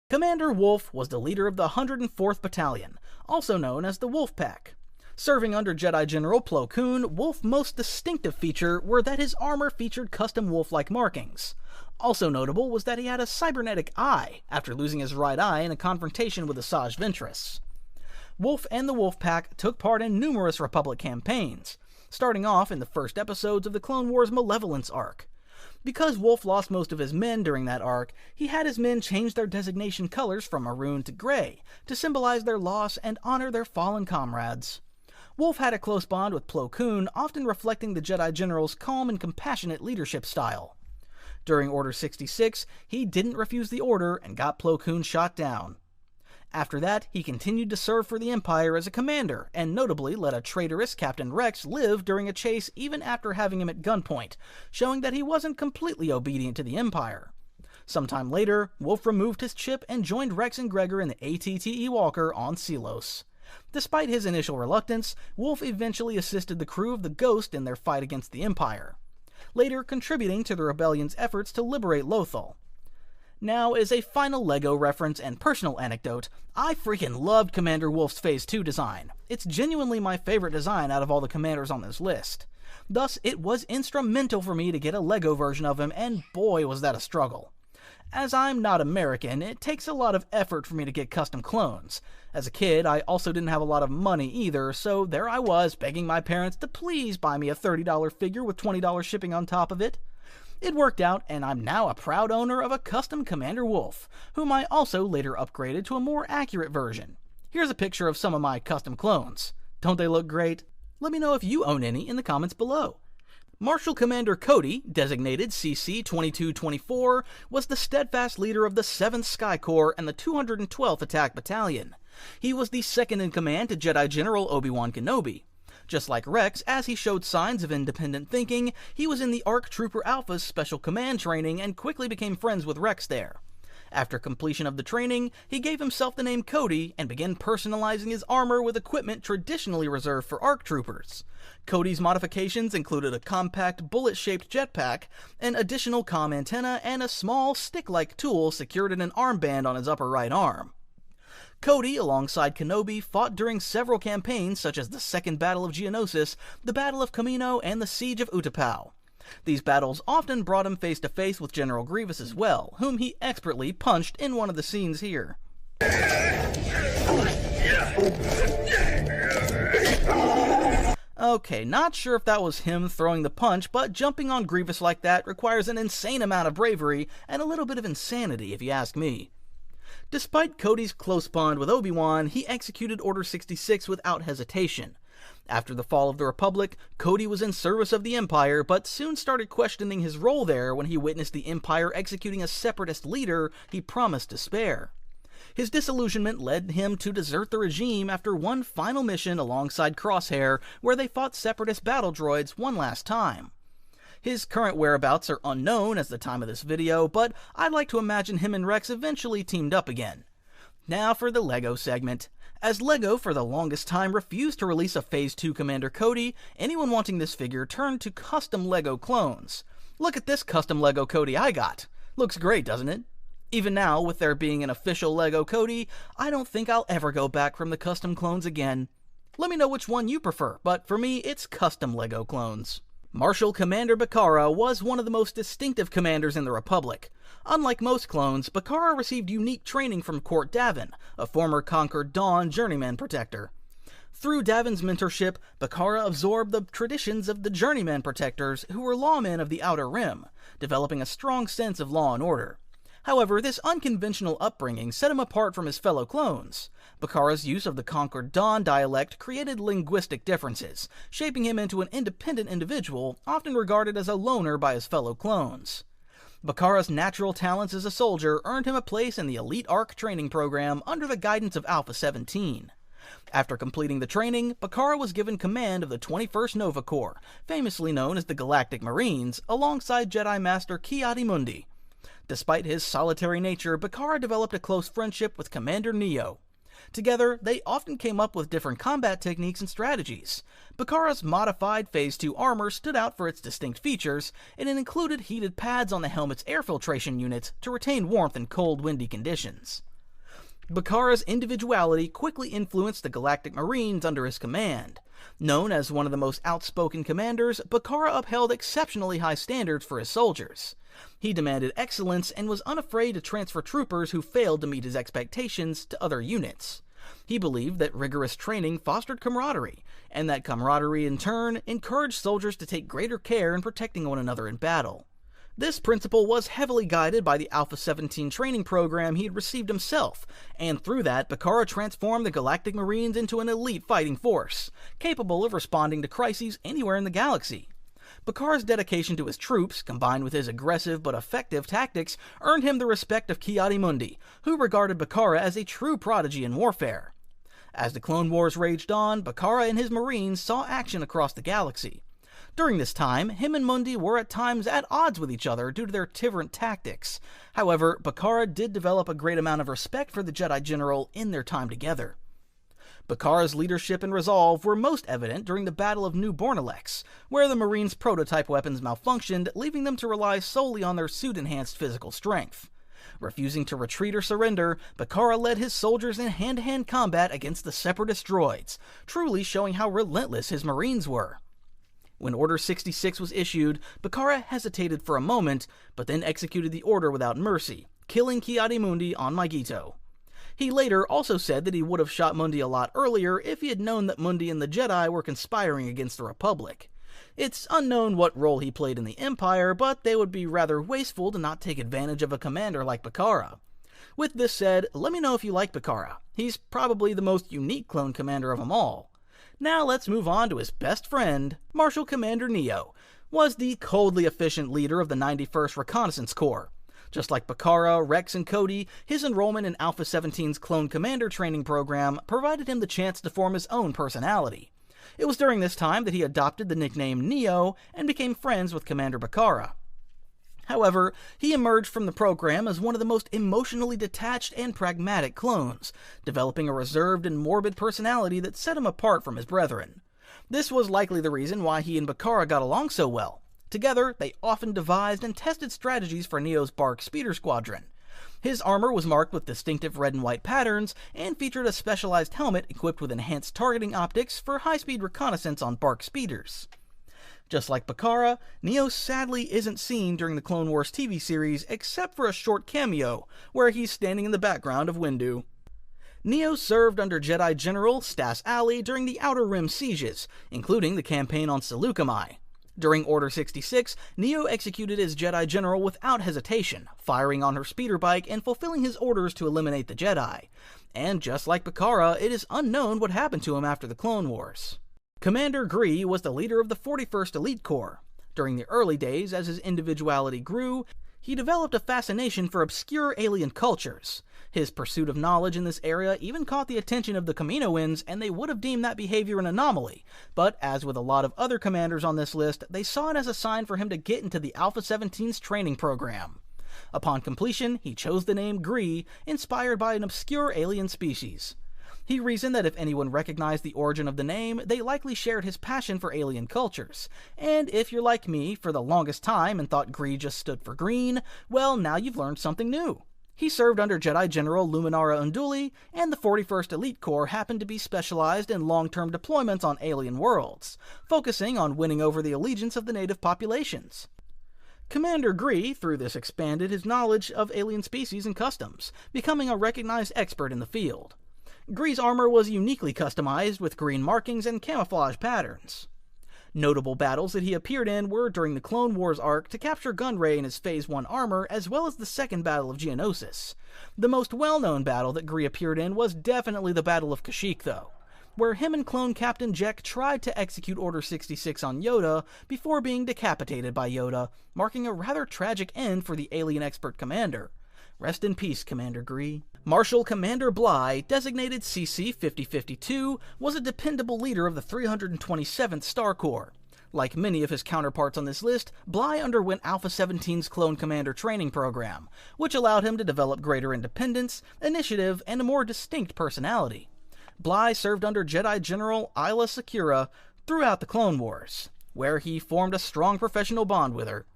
Commander Wolf was the leader of the 104th Battalion, also known as the Wolf Pack. Serving under Jedi General Plo Koon, Wolf's most distinctive feature were that his armor featured custom wolf-like markings. Also notable was that he had a cybernetic eye, after losing his right eye in a confrontation with Asajj Ventress. Wolf and the Wolf Pack took part in numerous Republic campaigns, starting off in the first episodes of the Clone Wars Malevolence arc. Because Wolf lost most of his men during that arc, he had his men change their designation colors from maroon to gray, to symbolize their loss and honor their fallen comrades. Wolf had a close bond with Plo Koon, often reflecting the Jedi General's calm and compassionate leadership style. During Order 66, he didn't refuse the order and got Plo Koon shot down. After that, he continued to serve for the Empire as a commander, and notably let a traitorous Captain Rex live during a chase even after having him at gunpoint, showing that he wasn't completely obedient to the Empire. Sometime later, Wolf removed his chip and joined Rex and Gregor in the ATTE Walker on Selos. Despite his initial reluctance, Wolf eventually assisted the crew of the Ghost in their fight against the Empire, later contributing to the Rebellion's efforts to liberate Lothal. Now, as a final LEGO reference and personal anecdote, I freaking loved Commander Wolf's Phase 2 design. It's genuinely my favorite design out of all the commanders on this list. Thus, it was instrumental for me to get a LEGO version of him, and boy was that a struggle. As I'm not American, it takes a lot of effort for me to get custom clones. As a kid, I also didn't have a lot of money either, so there I was begging my parents to please buy me a $30 figure with $20 shipping on top of it. It worked out, and I'm now a proud owner of a custom Commander Wolf, whom I also later upgraded to a more accurate version. Here's a picture of some of my custom clones. Don't they look great? Let me know if you own any in the comments below. Marshal Commander Cody, designated CC-2224, was the steadfast leader of the 7th Sky Corps and the 212th Attack Battalion. He was the second in command to Jedi General Obi-Wan Kenobi. Just like Rex, as he showed signs of independent thinking, he was in the ARC Trooper Alpha's Special Command training and quickly became friends with Rex there. After completion of the training, he gave himself the name Cody and began personalizing his armor with equipment traditionally reserved for ARC Troopers. Cody's modifications included a compact bullet-shaped jetpack, an additional comm antenna, and a small stick-like tool secured in an armband on his upper right arm. Cody, alongside Kenobi, fought during several campaigns such as the Second Battle of Geonosis, the Battle of Kamino, and the Siege of Utapau. These battles often brought him face to face with General Grievous as well, whom he expertly punched in one of the scenes here. Okay, not sure if that was him throwing the punch, but jumping on Grievous like that requires an insane amount of bravery and a little bit of insanity if you ask me. Despite Cody's close bond with Obi-Wan, he executed Order 66 without hesitation. After the fall of the Republic, Cody was in service of the Empire, but soon started questioning his role there when he witnessed the Empire executing a separatist leader he promised to spare. His disillusionment led him to desert the regime after one final mission alongside Crosshair, where they fought separatist battle droids one last time. His current whereabouts are unknown as the time of this video, but I'd like to imagine him and Rex eventually teamed up again. Now for the LEGO segment. As LEGO for the longest time refused to release a Phase 2 Commander Cody, anyone wanting this figure turned to custom LEGO clones. Look at this custom LEGO Cody I got. Looks great, doesn't it? Even now, with there being an official LEGO Cody, I don't think I'll ever go back from the custom clones again. Let me know which one you prefer, but for me, it's custom LEGO clones. Marshal Commander Bakara was one of the most distinctive commanders in the Republic. Unlike most clones, Bakara received unique training from Court Davin, a former Conquered Dawn journeyman protector. Through Davin's mentorship, Bakara absorbed the traditions of the journeyman protectors who were lawmen of the Outer Rim, developing a strong sense of law and order. However, this unconventional upbringing set him apart from his fellow clones. Bakara's use of the Conquered Dawn dialect created linguistic differences, shaping him into an independent individual, often regarded as a loner by his fellow clones. Bakara's natural talents as a soldier earned him a place in the Elite ARC training program under the guidance of Alpha 17. After completing the training, Bakara was given command of the 21st Nova Corps, famously known as the Galactic Marines, alongside Jedi Master Ki-Adi-Mundi. Despite his solitary nature, Bakara developed a close friendship with Commander Neo. Together, they often came up with different combat techniques and strategies. Bakara's modified Phase 2 armor stood out for its distinct features, and it included heated pads on the helmet's air filtration units to retain warmth in cold, windy conditions. Bakara's individuality quickly influenced the Galactic Marines under his command. Known as one of the most outspoken commanders, Bakara upheld exceptionally high standards for his soldiers. He demanded excellence and was unafraid to transfer troopers who failed to meet his expectations to other units. He believed that rigorous training fostered camaraderie, and that camaraderie in turn encouraged soldiers to take greater care in protecting one another in battle. This principle was heavily guided by the Alpha 17 training program he had received himself, and through that, Bakara transformed the Galactic Marines into an elite fighting force, capable of responding to crises anywhere in the galaxy. Bakara's dedication to his troops, combined with his aggressive but effective tactics, earned him the respect of Ki-Adi-Mundi, who regarded Bakara as a true prodigy in warfare. As the Clone Wars raged on, Bakara and his Marines saw action across the galaxy. During this time, him and Mundi were at times at odds with each other due to their different tactics. However, Bakara did develop a great amount of respect for the Jedi General in their time together. Bakara's leadership and resolve were most evident during the Battle of New Bornalex, where the Marines' prototype weapons malfunctioned, leaving them to rely solely on their suit-enhanced physical strength. Refusing to retreat or surrender, Bakara led his soldiers in hand-to-hand combat against the Separatist droids, truly showing how relentless his Marines were. When Order 66 was issued, Bakara hesitated for a moment, but then executed the order without mercy, killing Ki-Adi-Mundi on Maigito. He later also said that he would have shot Mundi a lot earlier if he had known that Mundi and the Jedi were conspiring against the Republic. It's unknown what role he played in the Empire, but they would be rather wasteful to not take advantage of a commander like Bakara. With this said, let me know if you like Bakara. He's probably the most unique clone commander of them all. Now let's move on to his best friend. Marshal Commander Neo was the coldly efficient leader of the 91st Reconnaissance Corps. Just like Bakara, Rex, and Cody, his enrollment in Alpha 17's Clone Commander training program provided him the chance to form his own personality. It was during this time that he adopted the nickname Neo and became friends with Commander Bakara. However, he emerged from the program as one of the most emotionally detached and pragmatic clones, developing a reserved and morbid personality that set him apart from his brethren. This was likely the reason why he and Bakara got along so well. Together, they often devised and tested strategies for Neo's BARC Speeder Squadron. His armor was marked with distinctive red and white patterns, and featured a specialized helmet equipped with enhanced targeting optics for high-speed reconnaissance on BARC speeders. Just like Bakara, Neo sadly isn't seen during the Clone Wars TV series except for a short cameo, where he's standing in the background of Windu. Neo served under Jedi General Stas Ali during the Outer Rim sieges, including the campaign on Seleucami. During Order 66, Neo executed his Jedi General without hesitation, firing on her speeder bike and fulfilling his orders to eliminate the Jedi. And just like Bakara, it is unknown what happened to him after the Clone Wars. Commander Bllye was the leader of the 41st Elite Corps. During the early days, as his individuality grew, he developed a fascination for obscure alien cultures. His pursuit of knowledge in this area even caught the attention of the Kaminoans, and they would have deemed that behavior an anomaly, but as with a lot of other commanders on this list, they saw it as a sign for him to get into the Alpha 17's training program. Upon completion, he chose the name Bllye, inspired by an obscure alien species. He reasoned that if anyone recognized the origin of the name, they likely shared his passion for alien cultures. And if you're like me for the longest time and thought Bllye just stood for green, well, now you've learned something new. He served under Jedi General Luminara Unduli, and the 41st Elite Corps happened to be specialized in long-term deployments on alien worlds, focusing on winning over the allegiance of the native populations. Commander Bllye, through this, expanded his knowledge of alien species and customs, becoming a recognized expert in the field. Bllye's armor was uniquely customized with green markings and camouflage patterns. Notable battles that he appeared in were during the Clone Wars arc to capture Gunray in his Phase 1 armor, as well as the Second Battle of Geonosis. The most well-known battle that Bllye appeared in was definitely the Battle of Kashyyyk, though, where him and clone Captain Jek tried to execute Order 66 on Yoda before being decapitated by Yoda, marking a rather tragic end for the alien expert commander. Rest in peace, Commander Bllye. Marshal Commander Bllye, designated CC 5052, was a dependable leader of the 327th Star Corps. Like many of his counterparts on this list, Bllye underwent Alpha 17's Clone Commander training program, which allowed him to develop greater independence, initiative, and a more distinct personality. Bllye served under Jedi General Aayla Secura throughout the Clone Wars, where he formed a strong professional bond with her.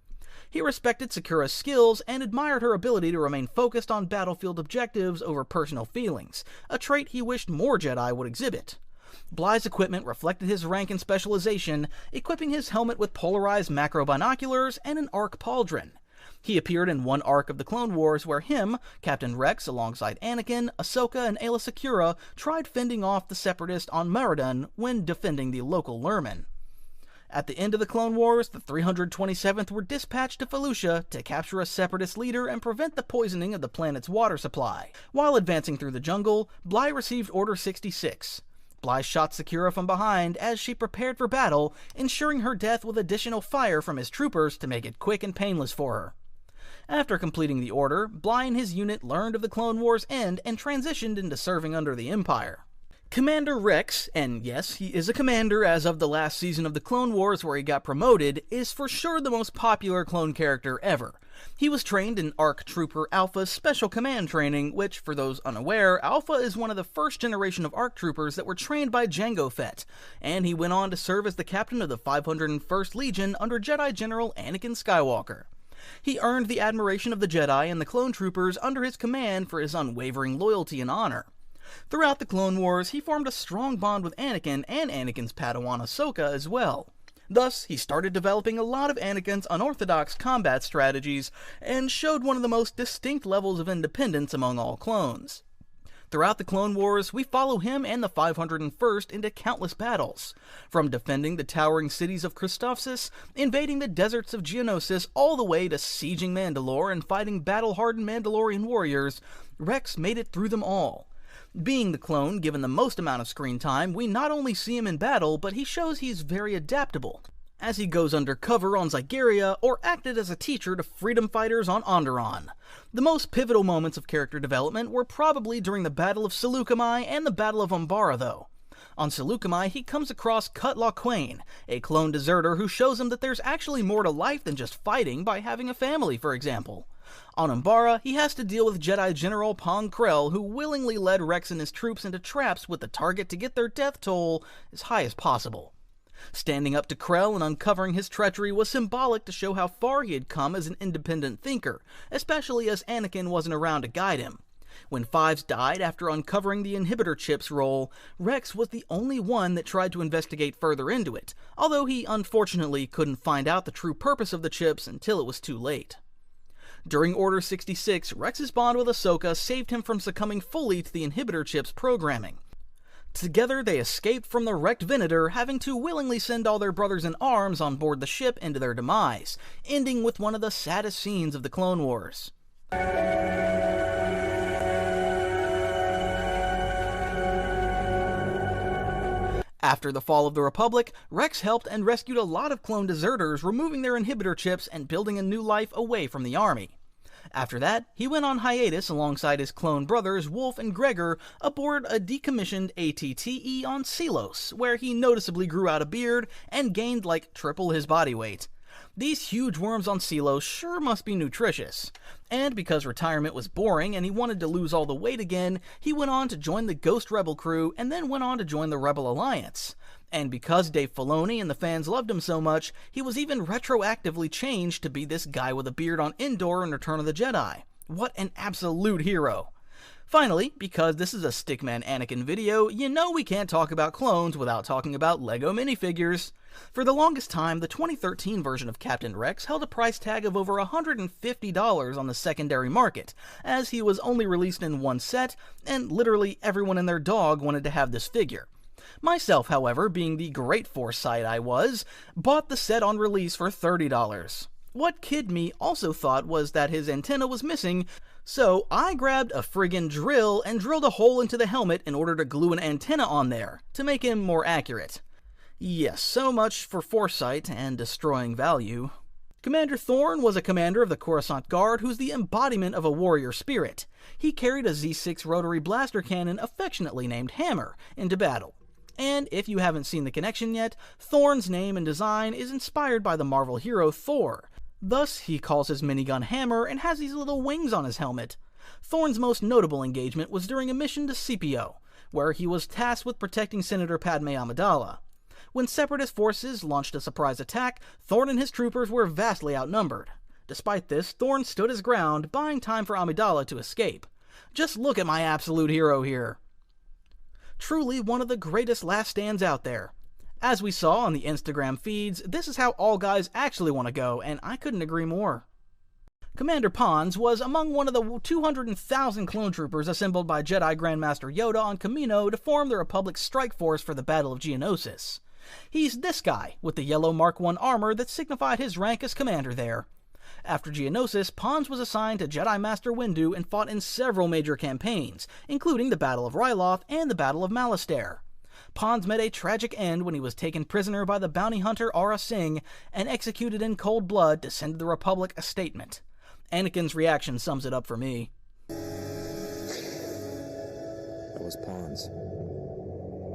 He respected Sakura's skills and admired her ability to remain focused on battlefield objectives over personal feelings, a trait he wished more Jedi would exhibit. Bllye's equipment reflected his rank and specialization, equipping his helmet with polarized macro binoculars and an arc pauldron. He appeared in one arc of the Clone Wars where him, Captain Rex alongside Anakin, Ahsoka, and Aayla Secura tried fending off the Separatists on Meridan when defending the local Lurmen. At the end of the Clone Wars, the 327th were dispatched to Felucia to capture a Separatist leader and prevent the poisoning of the planet's water supply. While advancing through the jungle, Bllye received Order 66. Bllye shot Secura from behind as she prepared for battle, ensuring her death with additional fire from his troopers to make it quick and painless for her. After completing the order, Bllye and his unit learned of the Clone Wars' end and transitioned into serving under the Empire. Commander Rex, and yes, he is a commander as of the last season of the Clone Wars where he got promoted, is for sure the most popular clone character ever. He was trained in ARC Trooper Alpha's Special Command training, which, for those unaware, Alpha is one of the first generation of ARC Troopers that were trained by Jango Fett, and he went on to serve as the captain of the 501st Legion under Jedi General Anakin Skywalker. He earned the admiration of the Jedi and the clone troopers under his command for his unwavering loyalty and honor. Throughout the Clone Wars, he formed a strong bond with Anakin and Anakin's Padawan Ahsoka as well. Thus, he started developing a lot of Anakin's unorthodox combat strategies and showed one of the most distinct levels of independence among all clones. Throughout the Clone Wars, we follow him and the 501st into countless battles, from defending the towering cities of Christophsis, invading the deserts of Geonosis, all the way to sieging Mandalore and fighting battle-hardened Mandalorian warriors. Rex made it through them all. Being the clone given the most amount of screen time, we not only see him in battle, but he shows he's very adaptable, as he goes undercover on Zygeria or acted as a teacher to freedom fighters on Onderon. The most pivotal moments of character development were probably during the Battle of Seleucami and the Battle of Umbara, though. On Seleucami, he comes across Cut Lawquane, a clone deserter who shows him that there's actually more to life than just fighting by having a family, for example. On Umbara, he has to deal with Jedi General Pong Krell, who willingly led Rex and his troops into traps with the target to get their death toll as high as possible. Standing up to Krell and uncovering his treachery was symbolic to show how far he had come as an independent thinker, especially as Anakin wasn't around to guide him. When Fives died after uncovering the inhibitor chip's role, Rex was the only one that tried to investigate further into it, although he unfortunately couldn't find out the true purpose of the chips until it was too late. During Order 66, Rex's bond with Ahsoka saved him from succumbing fully to the inhibitor chip's programming. Together, they escaped from the wrecked Venator, having to willingly send all their brothers in arms on board the ship into their demise, ending with one of the saddest scenes of the Clone Wars. After the fall of the Republic, Rex helped and rescued a lot of clone deserters, removing their inhibitor chips and building a new life away from the army. After that, he went on hiatus alongside his clone brothers Wolf and Gregor aboard a decommissioned ATTE on Selos, where he noticeably grew out a beard and gained like triple his body weight. These huge worms on Selos sure must be nutritious. And because retirement was boring and he wanted to lose all the weight again, he went on to join the Ghost Rebel crew and then went on to join the Rebel Alliance. And because Dave Filoni and the fans loved him so much, he was even retroactively changed to be this guy with a beard on Endor in Return of the Jedi. What an absolute hero. Finally, because this is a Stickman Anakin video, you know we can't talk about clones without talking about LEGO minifigures. For the longest time, the 2013 version of Captain Rex held a price tag of over $150 on the secondary market, as he was only released in one set, and literally everyone and their dog wanted to have this figure. Myself, however, being the great foresight I was, bought the set on release for $30. What Kid Me also thought was that his antenna was missing, so I grabbed a friggin' drill and drilled a hole into the helmet in order to glue an antenna on there, to make him more accurate. Yes, so much for foresight and destroying value. Commander Thorne was a commander of the Coruscant Guard who's the embodiment of a warrior spirit. He carried a Z6 rotary blaster cannon affectionately named Hammer into battle. And if you haven't seen the connection yet, Thorne's name and design is inspired by the Marvel hero Thor. Thus, he calls his minigun Hammer and has these little wings on his helmet. Thorne's most notable engagement was during a mission to Scipio, where he was tasked with protecting Senator Padme Amidala. When Separatist forces launched a surprise attack, Thorne and his troopers were vastly outnumbered. Despite this, Thorne stood his ground, buying time for Amidala to escape. Just look at my absolute hero here. Truly one of the greatest last stands out there. As we saw on the Instagram feeds, this is how all guys actually want to go, and I couldn't agree more. Commander Pons was among one of the 200,000 clone troopers assembled by Jedi Grandmaster Yoda on Kamino to form the Republic's strike force for the Battle of Geonosis. He's this guy, with the yellow Mark I armor that signified his rank as commander there. After Geonosis, Pons was assigned to Jedi Master Windu and fought in several major campaigns, including the Battle of Ryloth and the Battle of Malastare. Pons met a tragic end when he was taken prisoner by the bounty hunter Aurra Sing and executed in cold blood to send the Republic a statement. Anakin's reaction sums it up for me. That was Pons.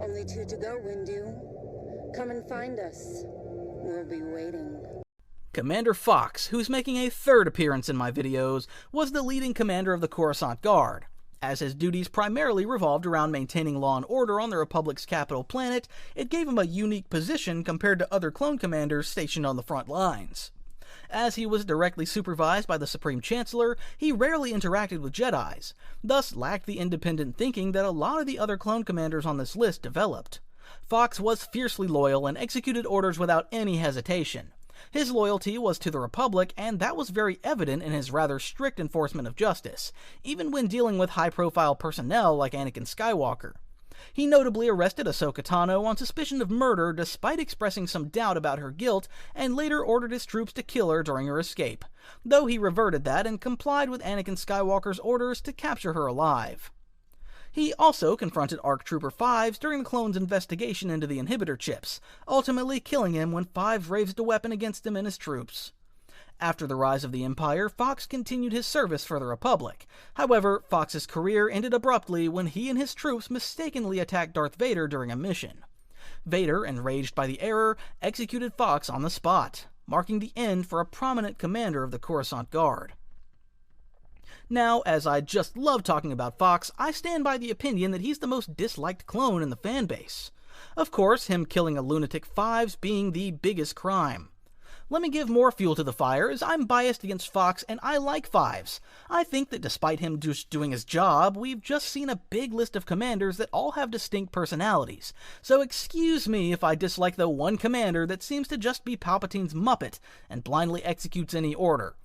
Only 2 to go, Windu. Come and find us. We'll be waiting. Commander Fox, who's making a third appearance in my videos, was the leading commander of the Coruscant Guard. As his duties primarily revolved around maintaining law and order on the Republic's capital planet, it gave him a unique position compared to other clone commanders stationed on the front lines. As he was directly supervised by the Supreme Chancellor, he rarely interacted with Jedis, thus lacked the independent thinking that a lot of the other clone commanders on this list developed. Fox was fiercely loyal and executed orders without any hesitation. His loyalty was to the Republic, and that was very evident in his rather strict enforcement of justice, even when dealing with high-profile personnel like Anakin Skywalker. He notably arrested Ahsoka Tano on suspicion of murder despite expressing some doubt about her guilt, and later ordered his troops to kill her during her escape, though he reverted that and complied with Anakin Skywalker's orders to capture her alive. He also confronted ARC Trooper Fives during the clone's investigation into the inhibitor chips, ultimately killing him when Fives raised a weapon against him and his troops. After the rise of the Empire, Fox continued his service for the Republic. However, Fox's career ended abruptly when he and his troops mistakenly attacked Darth Vader during a mission. Vader, enraged by the error, executed Fox on the spot, marking the end for a prominent commander of the Coruscant Guard. Now, as I just love talking about Fox, I stand by the opinion that he's the most disliked clone in the fanbase. Of course, him killing a lunatic Fives being the biggest crime. Let me give more fuel to the fire, as I'm biased against Fox and I like Fives. I think that despite him just doing his job, we've just seen a big list of commanders that all have distinct personalities. So excuse me if I dislike the one commander that seems to just be Palpatine's Muppet and blindly executes any order.